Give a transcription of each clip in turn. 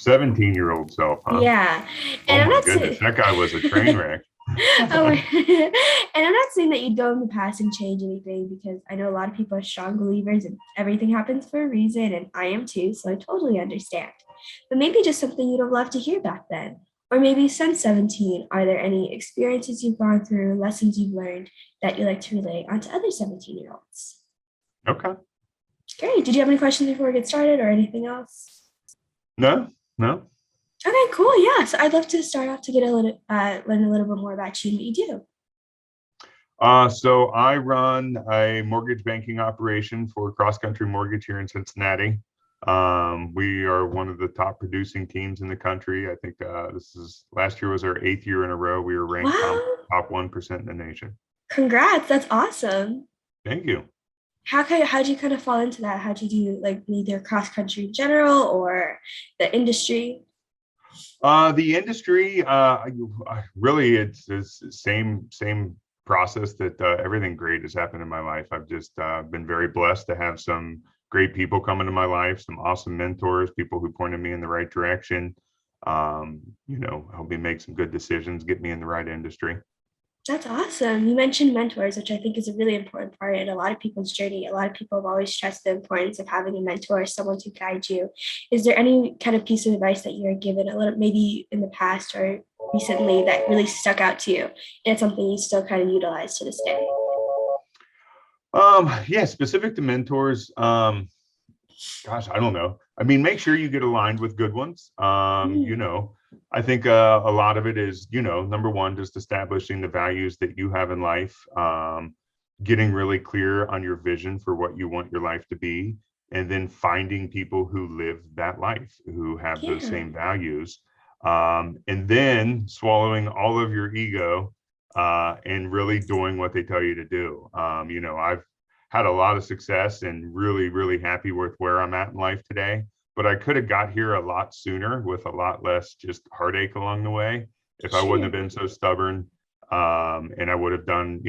17-year-old self, huh? Yeah. Oh And I'm my not goodness, saying that guy was a train wreck. oh, and I'm not saying that you go in the past and change anything because I know a lot of people are strong believers and everything happens for a reason, and I am too, so I totally understand. But maybe just something you'd have loved to hear back then. Or maybe since 17, are there any experiences you've gone through, lessons you've learned that you like to relay onto other 17-year-olds? Okay. Great. Did you have any questions before we get started or anything else? No, no. Okay, cool. Yeah. So I'd love to start off to get a little learn a little bit more about you and what you do. So I run a mortgage banking operation for Cross Country Mortgage here in Cincinnati. We are one of the top producing teams in the country. I think this is last year was our 8th year in a row. We were ranked Wow. top 1% in the nation. Congrats. That's awesome. Thank you. How'd you kind of fall into that? How'd you do like either cross country in general or the industry? The industry, really, it's the same process that everything great has happened in my life. I've just been very blessed to have some great people come into my life, some awesome mentors, people who pointed me in the right direction, help me make some good decisions, get me in the right industry. That's awesome. You mentioned mentors, which I think is a really important part in a lot of people's journey. A lot of people have always stressed the importance of having a mentor, someone to guide you. Is there any kind of piece of advice that you're given a little, maybe in the past or recently, that really stuck out to you? And it's something you still kind of utilize to this day? Yeah, specific to mentors. Gosh, I don't know. I mean, make sure you get aligned with good ones. Mm, I think a lot of it is, number one, just establishing the values that you have in life, getting really clear on your vision for what you want your life to be, and then finding people who live that life, who have those yeah, same values, and then swallowing all of your ego and really doing what they tell you to do. I've had a lot of success and really, really happy with where I'm at in life today. But I could have got here a lot sooner with a lot less just heartache along the way if I wouldn't have sure. been so stubborn. And I would have done,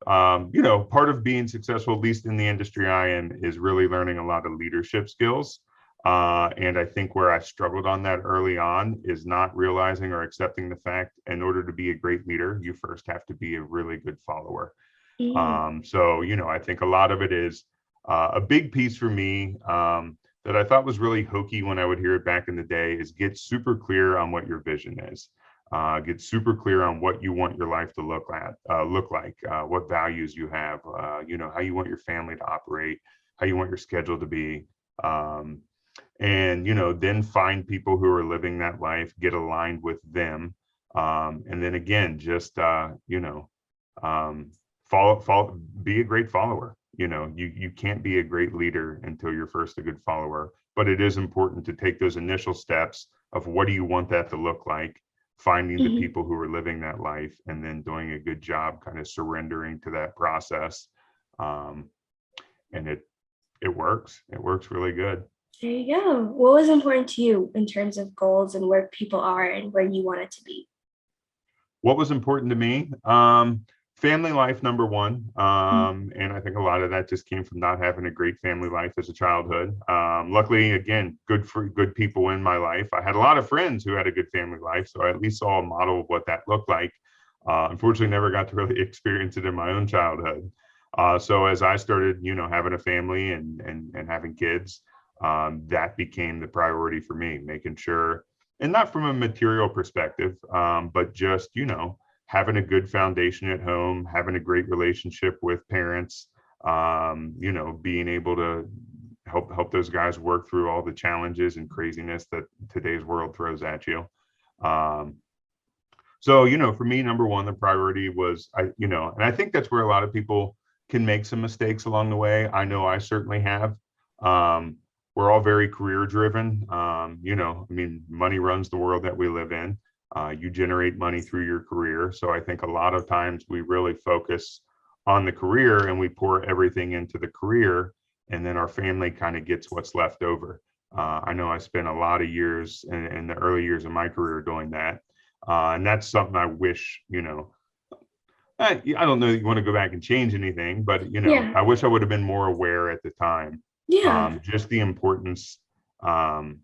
part of being successful, at least in the industry I am, is really learning a lot of leadership skills. And I think where I struggled on that early on is not realizing or accepting the fact in order to be a great leader, you first have to be a really good follower. Mm, I think a lot of it is a big piece for me that I thought was really hokey when I would hear it back in the day is get super clear on what your vision is. Get super clear on what you want your life to look like, what values you have, how you want your family to operate, how you want your schedule to be. Um, and then find people who are living that life, get aligned with them, and then again just um, follow, be a great follower. You can't be a great leader until you're first a good follower, but it is important to take those initial steps of what do you want that to look like, finding the mhm. people who are living that life, and then doing a good job kind of surrendering to that process. um, and it works really good. There you go. What was important to you in terms of goals and where people are and where you want it to be? What was important to me? Family life, number one. Mm, And I think a lot of that just came from not having a great family life as a childhood. Luckily, again, good people in my life. I had a lot of friends who had a good family life, so I at least saw a model of what that looked like. Unfortunately, never got to really experience it in my own childhood. So as I started, having a family and having kids, that became the priority for me, making sure, and not from a material perspective, but just, having a good foundation at home, having a great relationship with parents, being able to help those guys work through all the challenges and craziness that today's world throws at you. Um, for me, number one, the priority was and I think that's where a lot of people can make some mistakes along the way. I know I certainly have. Um, we're all very career driven. I mean, money runs the world that we live in. You generate money through your career. So I think a lot of times we really focus on the career and we pour everything into the career, and then our family kind of gets what's left over. I know I spent a lot of years in the early years of my career doing that. And that's something I wish, I don't know that you want to go back and change anything, but, yeah, I wish I would have been more aware at the time. yeah. Just the importance, um,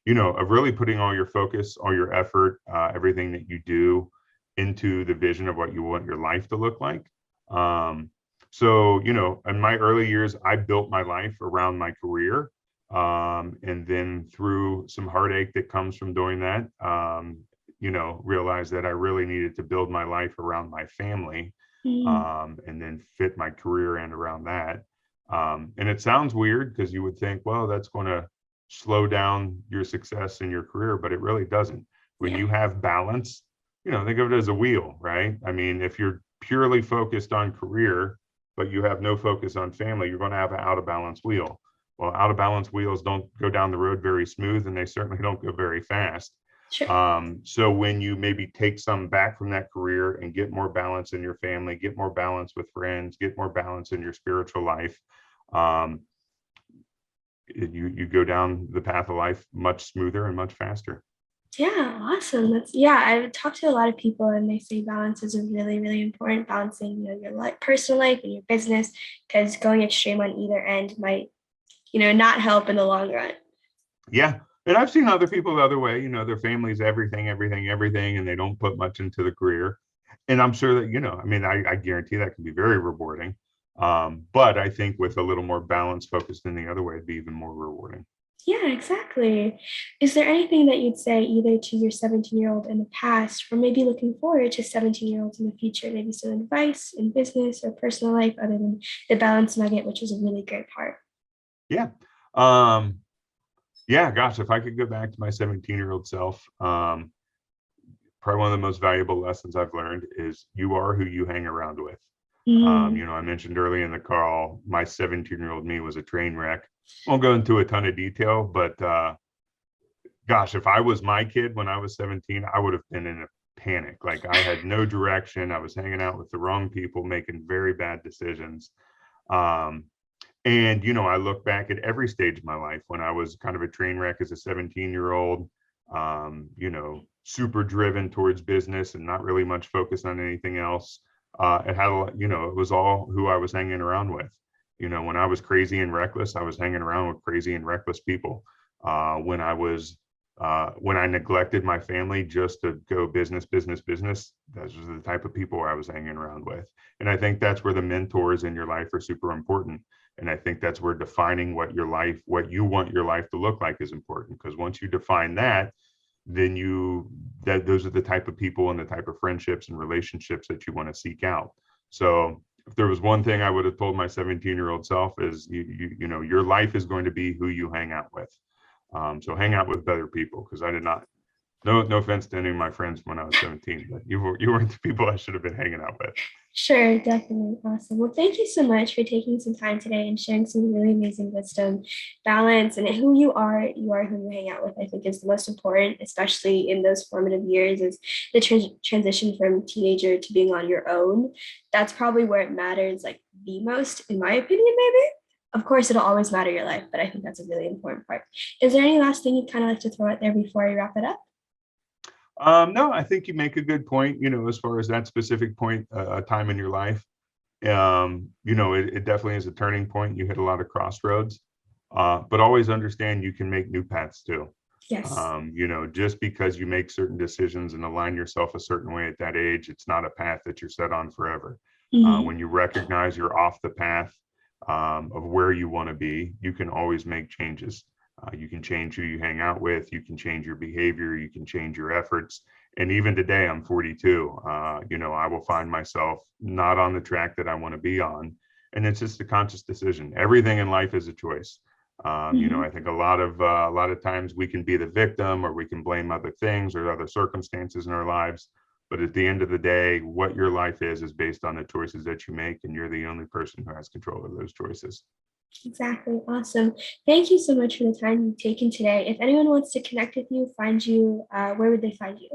of really putting all your focus, all your effort, everything that you do into the vision of what you want your life to look like. Um, so, in my early years, I built my life around my career. And then through some heartache that comes from doing that, realized that I really needed to build my life around my family, Mm, and then fit my career and around that. And it sounds weird because you would think, well, that's going to slow down your success in your career, but it really doesn't. When yeah. you have balance, think of it as a wheel, right? I mean, if you're purely focused on career, but you have no focus on family, you're going to have an out of balance wheel. Well, out of balance wheels don't go down the road very smooth, and they certainly don't go very fast. Sure. So when you maybe take some back from that career and get more balance in your family, get more balance with friends, get more balance in your spiritual life, um, you go down the path of life much smoother and much faster. Yeah, awesome. That's yeah. I've talked to a lot of people, and they say balance is a really, really important. Balancing, your life, personal life and your business, because going extreme on either end might, not help in the long run. Yeah. And I've seen other people the other way, their family's everything, everything, everything, and they don't put much into the career. And I'm sure that, I mean, I guarantee that can be very rewarding. But I think with a little more balance focused in the other way, it'd be even more rewarding. Yeah, exactly. Is there anything that you'd say either to your 17-year-old in the past, or maybe looking forward to 17-year-olds in the future? Maybe some advice in business or personal life, other than the balance nugget, which is a really great part. Yeah. Um, yeah, gosh, if I could go back to my 17-year-old self, probably one of the most valuable lessons I've learned is you are who you hang around with. Mm, I mentioned early in the call, my 17-year-old me was a train wreck. Won't go into a ton of detail, but gosh, if I was my kid when I was 17, I would have been in a panic. Like I had no direction. I was hanging out with the wrong people, making very bad decisions. Um, and, I look back at every stage of my life when I was kind of a train wreck as a 17-year-old, super driven towards business and not really much focus on anything else. It had, it was all who I was hanging around with. When I was crazy and reckless, I was hanging around with crazy and reckless people. When I neglected my family just to go business, business, business, those were the type of people I was hanging around with. And I think that's where the mentors in your life are super important. And I think that's where defining what you want your life to look like is important. Because once you define that, then those are the type of people and the type of friendships and relationships that you want to seek out. So if there was one thing I would have told my 17-year-old self is your life is going to be who you hang out with. So hang out with better people, because I did not. No offense to any of my friends when I was 17, but you weren't the people I should have been hanging out with. sure, definitely. Awesome. Well, thank you so much for taking some time today and sharing some really amazing wisdom, balance, and who you are who you hang out with. I think is the most important, especially in those formative years, is the transition from teenager to being on your own. That's probably where it matters, like the most, in my opinion, maybe. Of course, it'll always matter your life, but I think that's a really important part. Is there any last thing you'd kind of like to throw out there before I wrap it up? No, I think you make a good point. As far as that specific point, a time in your life, it definitely is a turning point. You hit a lot of crossroads, but always understand you can make new paths too. Yes. Just because you make certain decisions and align yourself a certain way at that age, it's not a path that you're set on forever. Mhm. When you recognize you're off the path of where you want to be, you can always make changes. You can change who you hang out with. You can change your behavior. You can change your efforts. And even today, I'm 42. I will find myself not on the track that I want to be on, and it's just a conscious decision. Everything in life is a choice. Mhm. I think a lot of times we can be the victim, or we can blame other things or other circumstances in our lives. But at the end of the day, what your life is based on the choices that you make, and you're the only person who has control of those choices. Exactly. Awesome. Thank you so much for the time you've taken today. If anyone wants to connect with you, find you, where would they find you?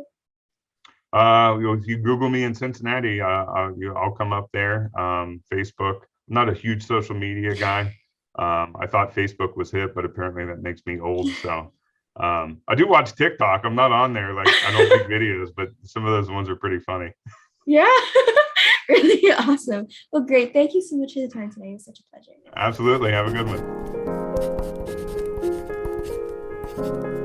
If you Google me in Cincinnati, I'll come up there. Facebook. I'm not a huge social media guy. I thought Facebook was hip, but apparently that makes me old. So I do watch TikTok. I'm not on there. Like I don't make videos, but some of those ones are pretty funny. Yeah. Really awesome. Well, great. Thank you so much for the time today. It was such a pleasure. Absolutely. Have a good one.